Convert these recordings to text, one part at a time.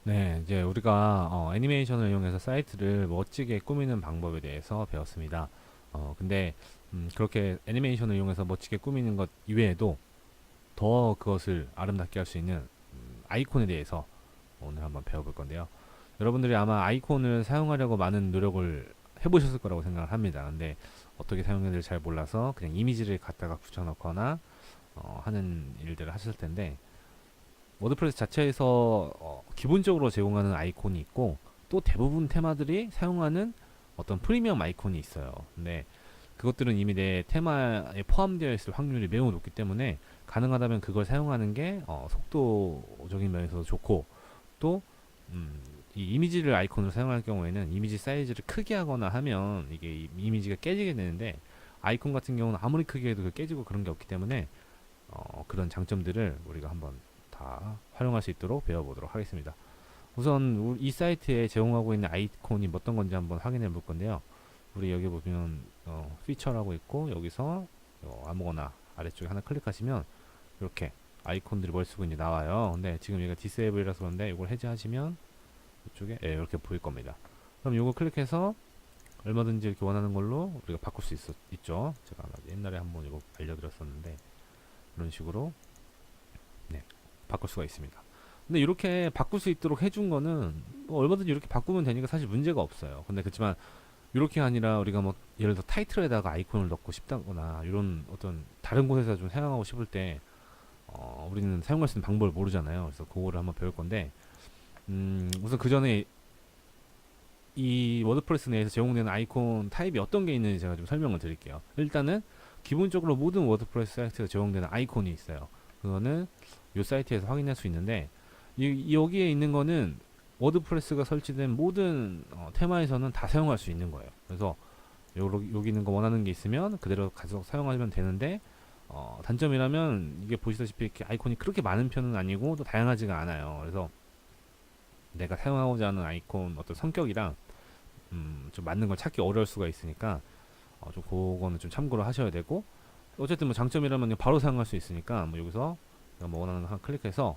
네, 이제 우리가 애니메이션을 이용해서 사이트를 멋지게 꾸미는 방법에 대해서 배웠습니다. 근데 그렇게 애니메이션을 이용해서 멋지게 꾸미는 것 이외에도 더 그것을 아름답게 할 수 있는 아이콘에 대해서 오늘 한번 배워볼 건데요. 여러분들이 아마 아이콘을 사용하려고 많은 노력을 해보셨을 거라고 생각을 합니다. 근데 어떻게 사용해야 될지 잘 몰라서 그냥 이미지를 갖다가 붙여넣거나 하는 일들을 하실 텐데, 워드프레스 자체에서 기본적으로 제공하는 아이콘이 있고, 또 대부분 테마들이 사용하는 어떤 프리미엄 아이콘이 있어요. 근데 그것들은 이미 내 테마에 포함되어 있을 확률이 매우 높기 때문에 가능하다면 그걸 사용하는 게 속도적인 면에서도 좋고, 또 이 이미지를 아이콘으로 사용할 경우에는 이미지 사이즈를 크게 하거나 하면 이게 이미지가 깨지게 되는데, 아이콘 같은 경우는 아무리 크게 해도 깨지고 그런 게 없기 때문에 그런 장점들을 우리가 한번 다 활용할 수 있도록 배워보도록 하겠습니다. 우선 이 사이트에 제공하고 있는 아이콘이 어떤 건지 한번 확인해 볼 건데요. 우리 여기 보면 피처라고 있고, 여기서 아무거나 아래쪽에 하나 클릭하시면 이렇게 아이콘들이 머릿속에 이제 나와요. 근데 지금 얘가 디세이블이라서 그런데 이걸 해제하시면 이쪽에 이렇게 보일 겁니다. 그럼 이거 클릭해서 얼마든지 이렇게 원하는 걸로 우리가 바꿀 수 있죠. 제가 옛날에 한번 이거 알려드렸었는데, 이런 식으로 네, 바꿀 수가 있습니다. 근데 이렇게 바꿀 수 있도록 해준 거는 뭐 얼마든지 이렇게 바꾸면 되니까 사실 문제가 없어요. 근데 그렇지만 이렇게 아니라 우리가 뭐 예를 들어 타이틀에다가 아이콘을 넣고 싶다거나 이런 어떤 다른 곳에서 좀 사용하고 싶을 때 우리는 사용할 수 있는 방법을 모르잖아요. 그래서 그거를 한번 배울 건데, 우선 그 전에 이 워드프레스 내에서 제공되는 아이콘 타입이 어떤 게 있는지 제가 좀 설명을 드릴게요. 일단은 기본적으로 모든 워드프레스 사이트에서 제공되는 아이콘이 있어요. 그거는 이 사이트에서 확인할 수 있는데, 여기에 있는 거는 워드프레스가 설치된 모든 테마에서는 다 사용할 수 있는 거예요. 그래서 여기 있는 거 원하는 게 있으면 그대로 가서 사용하면 되는데, 단점이라면 이게 보시다시피 이렇게 아이콘이 그렇게 많은 편은 아니고 또 다양하지가 않아요. 그래서 내가 사용하고자 하는 아이콘 어떤 성격이랑 좀 맞는 걸 찾기 어려울 수가 있으니까 좀 그거는 좀 참고를 하셔야 되고, 어쨌든 뭐 장점이라면 바로 사용할 수 있으니까 뭐 여기서 내가 뭐 원하는 거 하나 클릭해서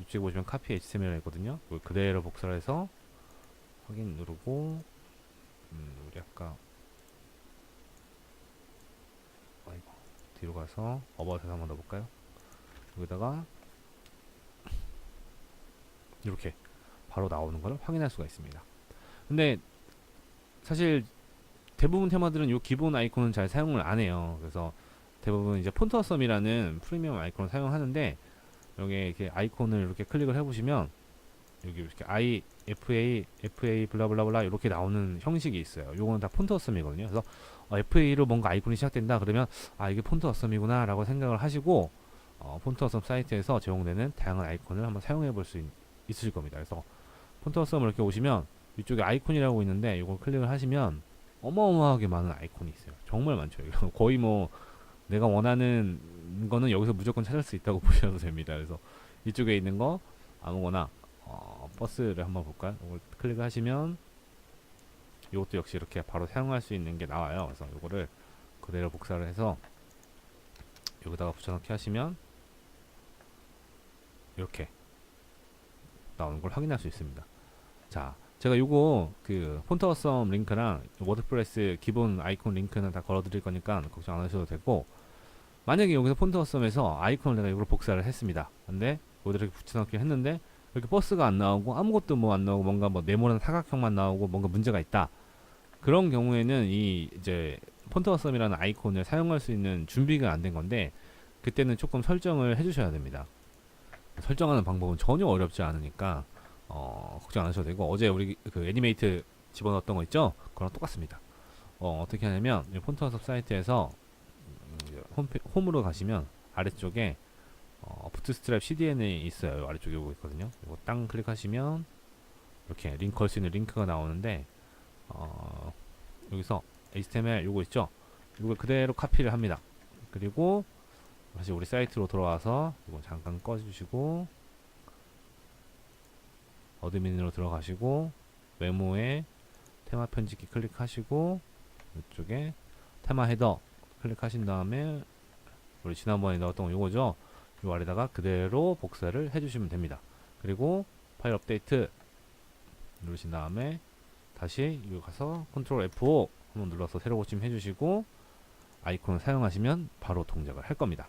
이쪽에 보시면 카피 HTML 있거든요. 그걸 그대로 복사를 해서 확인 누르고, 우리 아까 아이고 뒤로 가서 어바웃에서 한번 넣어볼까요? 여기다가 이렇게 바로 나오는 걸 확인할 수가 있습니다. 근데 사실 대부분 테마들은 이 기본 아이콘은 잘 사용을 안 해요. 그래서 대부분 이제 폰트 어썸이라는 프리미엄 아이콘을 사용하는데, 여기에 이렇게 아이콘을 이렇게 클릭을 해보시면 여기 이렇게 FA 블라블라블라 이렇게 나오는 형식이 있어요. 요거는 다 폰트 어썸이거든요. 그래서 FA로 뭔가 아이콘이 시작된다 그러면 이게 폰트 어썸이구나 라고 생각을 하시고, 폰트 어썸 사이트에서 제공되는 다양한 아이콘을 한번 사용해 볼 수 있으실 겁니다. 그래서 폰트 어썸을 이렇게 오시면 이쪽에 아이콘이라고 있는데, 이걸 클릭을 하시면 어마어마하게 많은 아이콘이 있어요. 정말 많죠. 거의 뭐 내가 원하는 거는 여기서 무조건 찾을 수 있다고 보셔도 됩니다. 그래서 이쪽에 있는 거 아무거나 버스를 한번 볼까요? 이걸 클릭하시면 이것도 역시 이렇게 바로 사용할 수 있는 게 나와요. 그래서 이거를 그대로 복사를 해서 여기다가 붙여넣기 하시면 이렇게 나오는 걸 확인할 수 있습니다. 자, 제가 요거 그 폰트 어썸 링크랑 워드프레스 기본 아이콘 링크는 다 걸어드릴 거니까 걱정 안 하셔도 되고, 만약에 여기서 폰트 어썸에서 아이콘을 내가 이걸 복사를 했습니다. 근데 여기다 이렇게 붙여넣기 했는데 이렇게 버스가 안 나오고 아무것도 뭐 안 나오고 뭔가 뭐 네모난 사각형만 나오고 뭔가 문제가 있다. 그런 경우에는 이 이제 폰트 어썸이라는 아이콘을 사용할 수 있는 준비가 안 된 건데, 그때는 조금 설정을 해주셔야 됩니다. 설정하는 방법은 전혀 어렵지 않으니까 걱정 안 하셔도 되고, 어제 우리 그 애니메이트 집어넣었던 거 있죠? 그거랑 똑같습니다. 어떻게 하냐면 이 폰트 어썸 사이트에서 홈으로 가시면 아래쪽에 부트스트랩 CDN이 있어요. 아래쪽에 오고 있거든요. 이거 땅 클릭하시면 이렇게 링크 걸 수 있는 링크가 나오는데, 여기서 HTML 요거 있죠? 이걸 그대로 카피를 합니다. 그리고 다시 우리 사이트로 돌아와서 이거 잠깐 꺼주시고 어드민으로 들어가시고 메모에 테마 편집기 클릭하시고 이쪽에 테마 헤더 클릭하신 다음에 우리 지난번에 넣었던 거 요거죠? 요 아래다가 그대로 복사를 해주시면 됩니다. 그리고 파일 업데이트 누르신 다음에 다시 여기 가서 컨트롤 F5 한번 눌러서 새로 고침 해주시고 아이콘을 사용하시면 바로 동작을 할 겁니다.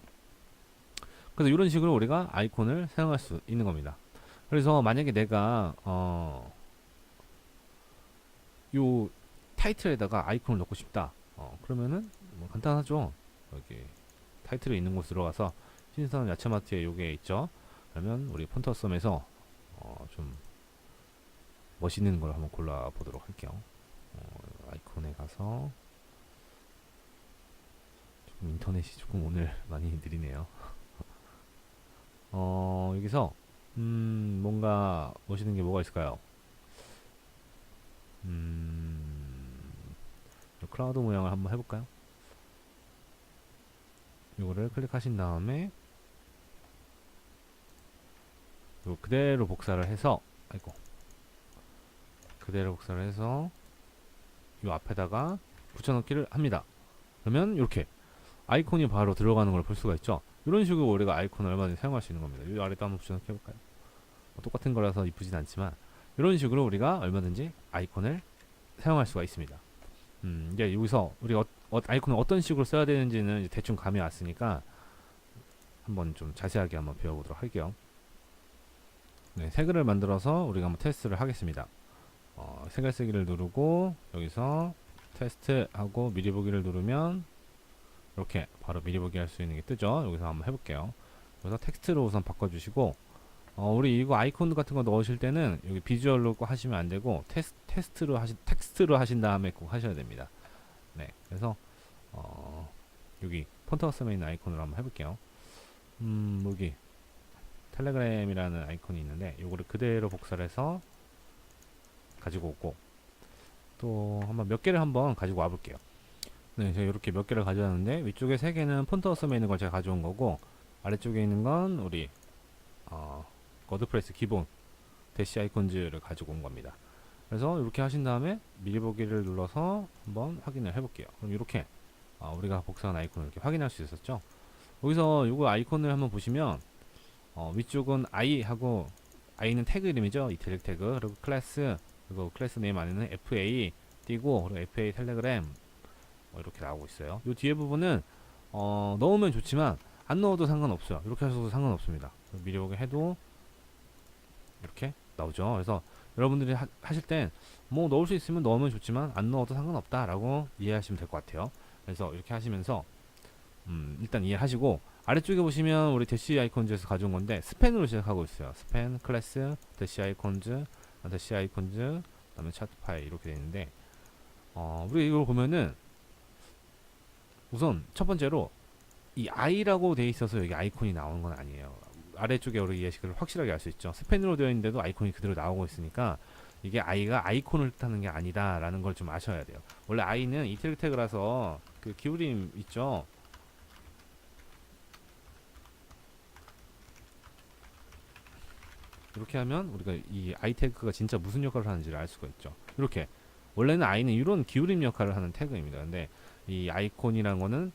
그래서 이런 식으로 우리가 아이콘을 사용할 수 있는 겁니다. 그래서 만약에 내가 요 타이틀에다가 아이콘을 넣고 싶다. 그러면은 뭐 간단하죠. 여기 타이틀에 있는 곳 들어가서 신선 야채마트에 요게 있죠. 그러면 우리 폰트 어썸에서 좀 멋있는 걸 한번 골라 보도록 할게요. 아이콘에 가서 조금 인터넷이 조금 오늘 많이 느리네요. 여기서 뭔가 멋있는 게 뭐가 있을까요? 클라우드 모양을 한번 해볼까요? 이거를 클릭하신 다음에 요 그대로 복사를 해서 그대로 복사를 해서 요 앞에다가 붙여넣기를 합니다. 그러면 이렇게 아이콘이 바로 들어가는 걸 볼 수가 있죠. 이런 식으로 우리가 아이콘을 얼마든지 사용할 수 있는 겁니다. 이 아래도 한번 붙여넣기 해볼까요? 똑같은 거라서 이쁘진 않지만 이런 식으로 우리가 얼마든지 아이콘을 사용할 수가 있습니다. 이제 여기서 우리가 아이콘을 어떤 식으로 써야 되는지는 이제 대충 감이 왔으니까 한번 좀 자세하게 한번 배워보도록 할게요. 네, 새 글을 만들어서 우리가 한번 테스트를 하겠습니다. 새 글 쓰기를 누르고 여기서 테스트 하고 미리 보기를 누르면 이렇게 바로 미리 보기 할 수 있는 게 뜨죠. 여기서 한번 해볼게요. 그래서 텍스트로 우선 바꿔주시고 우리 이거 아이콘 같은 거 넣으실 때는 여기 비주얼로 꼭 하시면 안 되고 텍스트로 하신 다음에 꼭 하셔야 됩니다. 네, 그래서 여기 폰트 어썸에 있는 아이콘으로 한번 해볼게요. 여기 텔레그램이라는 아이콘이 있는데 요거를 그대로 복사를 해서 가지고 오고 또 한번 몇 개를 한번 가지고 와볼게요. 네, 제가 이렇게 몇 개를 가져왔는데 위쪽에 3개는 폰트 어썸에 있는 걸 제가 가져온 거고 아래쪽에 있는 건 우리 워드프레스 기본 대시 아이콘즈를 가지고 온 겁니다. 그래서 이렇게 하신 다음에 미리 보기를 눌러서 한번 확인을 해볼게요. 그럼 이렇게 우리가 복사한 아이콘을 이렇게 확인할 수 있었죠. 여기서 이거 아이콘을 한번 보시면 위쪽은 i하고 i는 태그 이름이죠. 이태릭 태그 그리고 클래스 그리고 클래스 네임 안에는 FA 띄고 그리고 FA 텔레그램 이렇게 나오고 있어요. 이 뒤에 부분은 넣으면 좋지만 안 넣어도 상관없어요. 이렇게 하셔도 상관없습니다. 미리 보기 해도 이렇게 나오죠. 그래서 여러분들이 하실 땐 뭐 넣을 수 있으면 넣으면 좋지만 안 넣어도 상관없다 라고 이해하시면 될 것 같아요. 그래서 이렇게 하시면서 일단 이해하시고 아래쪽에 보시면 우리 대시 아이콘즈에서 가져온 건데 스팬으로 시작하고 있어요. 스팬, 클래스, 대시 아이콘즈, 그 다음에 차트 파일 이렇게 되어 있는데 우리 이걸 보면은 우선 첫 번째로 이 i라고 되어 있어서 여기 아이콘이 나오는 건 아니에요. 아래쪽에 우리 예시를 확실하게 알 수 있죠. 스팬으로 되어 있는데도 아이콘이 그대로 나오고 있으니까 이게 i가 아이콘을 뜻하는 게 아니다 라는 걸 좀 아셔야 돼요. 원래 i는 이태릭 태그라서 그 기울임 있죠. 이렇게 하면 우리가 이 i 태그가 진짜 무슨 역할을 하는지를 알 수가 있죠. 이렇게 원래는 i는 이런 기울임 역할을 하는 태그입니다. 근데 이 아이콘이라는 거는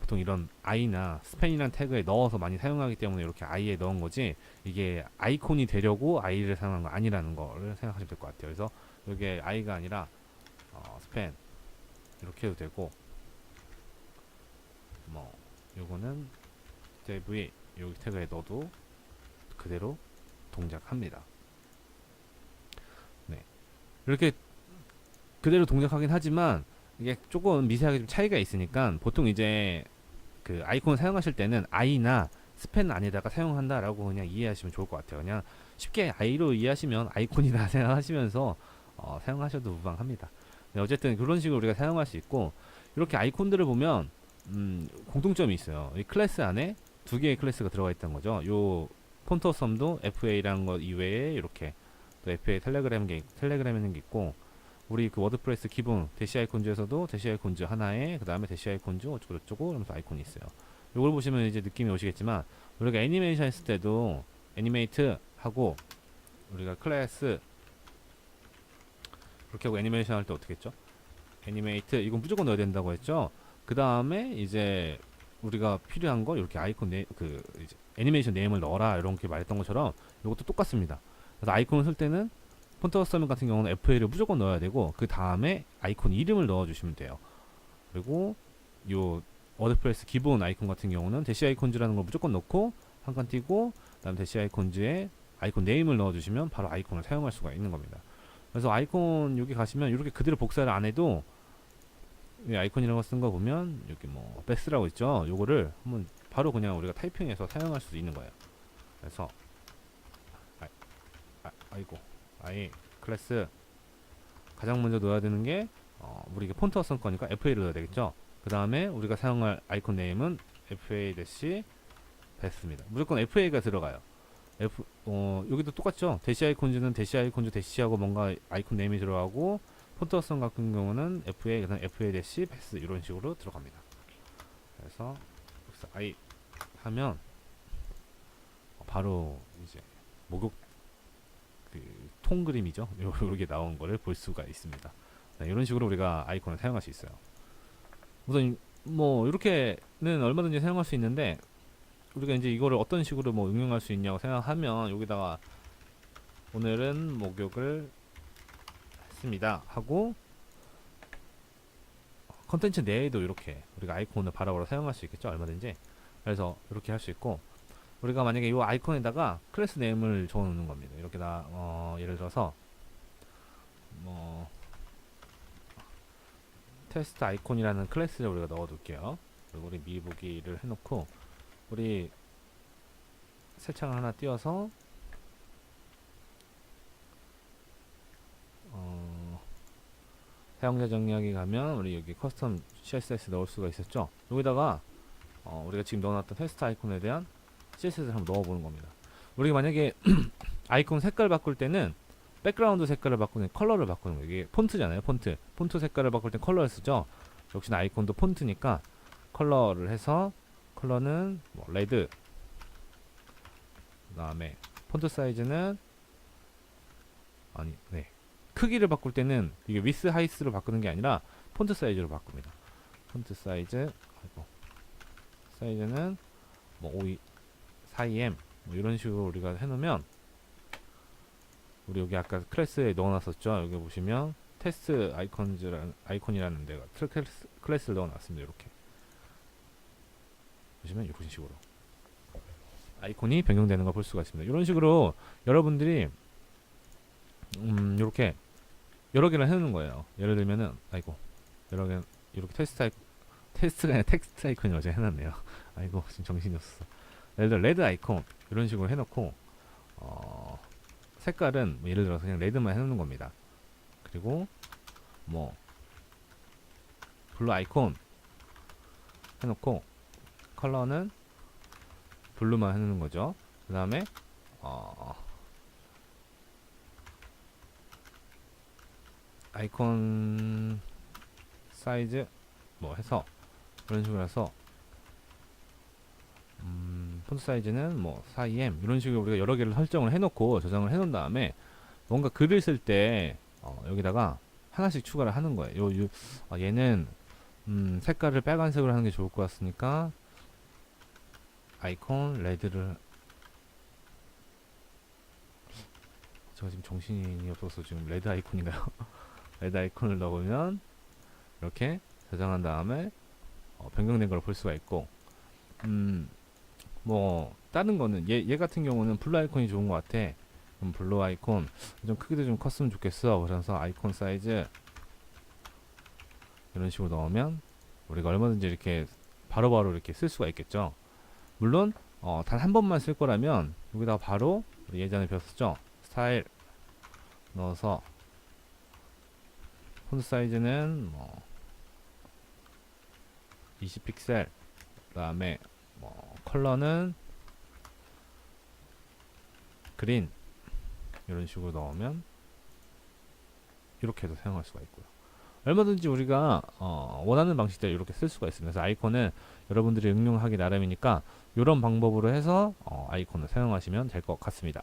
보통 이런 i나 스팬이라는 태그에 넣어서 많이 사용하기 때문에 이렇게 i에 넣은 거지 이게 아이콘이 되려고 i를 사용한 거 아니라는 거를 생각하시면 될 것 같아요. 그래서 이게 i가 아니라 스팬 이렇게 해도 되고 뭐 요거는 dev 여기 태그에 넣어도 그대로 동작합니다. 네, 이렇게 그대로 동작하긴 하지만 이게 조금 미세하게 좀 차이가 있으니까 보통 이제 그 아이콘 사용하실 때는 i나 스팬 안에다가 사용한다라고 그냥 이해하시면 좋을 것 같아요. 그냥 쉽게 i로 이해하시면 아이콘이다 생각하시면서 사용하셔도 무방합니다. 네, 어쨌든 그런 식으로 우리가 사용할 수 있고 이렇게 아이콘들을 보면 공통점이 있어요. 이 클래스 안에 두 개의 클래스가 들어가 있던 거죠. 요 폰트 어썸도 FA라는 것 이외에 이렇게 또 FA 텔레그램이라는 게 있고 우리 그 워드프레스 기본 대시 아이콘즈에서도 대시 아이콘즈 하나에 그 다음에 대시 아이콘즈 어쩌고저쩌고 이러면서 아이콘이 있어요. 이걸 보시면 이제 느낌이 오시겠지만 우리가 애니메이션 했을 때도 애니메이트 하고 우리가 클래스 그렇게 하고 애니메이션 할 때 어떻게 했죠? 애니메이트 이건 무조건 넣어야 된다고 했죠. 그 다음에 이제 우리가 필요한 거 이렇게 아이콘 이제 애니메이션 네임을 넣어라 이렇게 말했던 것처럼 이것도 똑같습니다. 그래서 아이콘을 쓸 때는 폰트 커스텀 같은 경우는 FA를 무조건 넣어야 되고 그 다음에 아이콘 이름을 넣어주시면 돼요. 그리고 요 워드프레스 기본 아이콘 같은 경우는 대시 아이콘즈라는 걸 무조건 넣고 한 칸 띄고 그다음 대시 아이콘즈에 아이콘 네임을 넣어주시면 바로 아이콘을 사용할 수가 있는 겁니다. 그래서 아이콘 여기 가시면 이렇게 그대로 복사를 안 해도 이 아이콘이라는 거 쓴 거 보면 여기 뭐 베스라고 있죠. 요거를 한번 바로 그냥 우리가 타이핑해서 사용할 수 있는 거예요. 그래서 아이고 아이 클래스 가장 먼저 넣어야 되는 게 우리 이게 폰트 어선 거니까 FA를 넣어야 되겠죠. 그 다음에 우리가 사용할 아이콘 네임은 FA-베스입니다. 무조건 FA가 들어가요. 여기도 똑같죠. 대시 아이콘즈는 대시 아이콘즈 대시하고 뭔가 아이콘 네임이 들어가고 폰트 어선 같은 경우는 FA 그다음 FA-베스 이런 식으로 들어갑니다. 그래서 여기서 I 하면 바로 이제 목욕 그 통그림이죠. 이렇게 나온 거를 볼 수가 있습니다. 네, 이런 식으로 우리가 아이콘을 사용할 수 있어요. 우선 뭐 이렇게는 얼마든지 사용할 수 있는데 우리가 이제 이거를 어떤 식으로 뭐 응용할 수 있냐고 생각하면 여기다가 오늘은 목욕을 했습니다 하고 컨텐츠 내에도 이렇게 우리가 아이콘을 바로바로 사용할 수 있겠죠. 얼마든지. 그래서 이렇게 할 수 있고 우리가 만약에 이 아이콘에다가 클래스 네임을 적어 놓는 겁니다. 이렇게 예를 들어서 뭐 테스트 아이콘이라는 클래스를 우리가 넣어 둘게요. 그리고 우리 미보기를 해놓고 우리 새 창을 하나 띄워서 사용자 정리하기 가면 우리 여기 커스텀 CSS 넣을 수가 있었죠. 여기다가 우리가 지금 넣어놨던 테스트 아이콘에 대한 CSS를 한번 넣어보는 겁니다. 우리가 만약에 아이콘 색깔 바꿀 때는 백그라운드 색깔을 바꾸는 컬러를 바꾸는 거예요. 이게 폰트잖아요. 폰트 색깔을 바꿀 때 컬러를 쓰죠. 역시나 아이콘도 폰트니까 컬러를 해서 컬러는 뭐 레드, 그 다음에 폰트 사이즈는 크기를 바꿀 때는 이게 위스 하이스로 바꾸는 게 아니라 폰트 사이즈로 바꿉니다. 폰트 사이즈 사이즈는 뭐 4EM 뭐 이런 식으로 우리가 해놓으면 우리 여기 아까 클래스에 넣어놨었죠. 여기 보시면 테스트 아이콘이라는 데가 클래스를 넣어놨습니다. 이렇게 보시면 이런 식으로 아이콘이 변경되는 걸 볼 수가 있습니다. 이런 식으로 여러분들이 이렇게 여러 개를 해놓는 거예요. 예를 들면은 여러 개 이렇게 테스트가 아니라 텍스트 아이콘이 어제 해놨네요. 아이고 지금 정신이 없었어. 예를 들어 레드 아이콘 이런 식으로 해놓고 색깔은 뭐 예를 들어서 그냥 레드만 해놓는 겁니다. 그리고 뭐 블루 아이콘 해놓고 컬러는 블루만 해놓는 거죠. 그 다음에 아이콘 사이즈 뭐 해서 그런 식으로 해서 폰트 사이즈는 뭐 4EM 이런 식으로 우리가 여러 개를 설정을 해놓고 저장을 해놓은 다음에 뭔가 글을 쓸 때 여기다가 하나씩 추가를 하는 거예요. 얘는 색깔을 빨간색으로 하는 게 좋을 것 같으니까 아이콘 레드를 제가 지금 정신이 없어서 지금 레드 아이콘인가요? 레드 아이콘을 넣으면 이렇게 저장한 다음에 변경된 걸 볼 수가 있고 뭐 다른 거는 얘 같은 경우는 블루 아이콘이 좋은 것 같아. 그럼 블루 아이콘 좀 크기도 좀 컸으면 좋겠어. 그래서 아이콘 사이즈 이런 식으로 넣으면 우리가 얼마든지 이렇게 바로바로 이렇게 쓸 수가 있겠죠. 물론 단 한 번만 쓸 거라면 여기다가 바로 예전에 배웠었죠. 스타일 넣어서 폰트 사이즈는 뭐 20픽셀 그 다음에 뭐 컬러는 그린 이런 식으로 넣으면 이렇게 해서 사용할 수가 있고요. 얼마든지 우리가 원하는 방식대로 이렇게 쓸 수가 있습니다. 그래서 아이콘은 여러분들이 응용하기 나름이니까 이런 방법으로 해서 아이콘을 사용하시면 될 것 같습니다.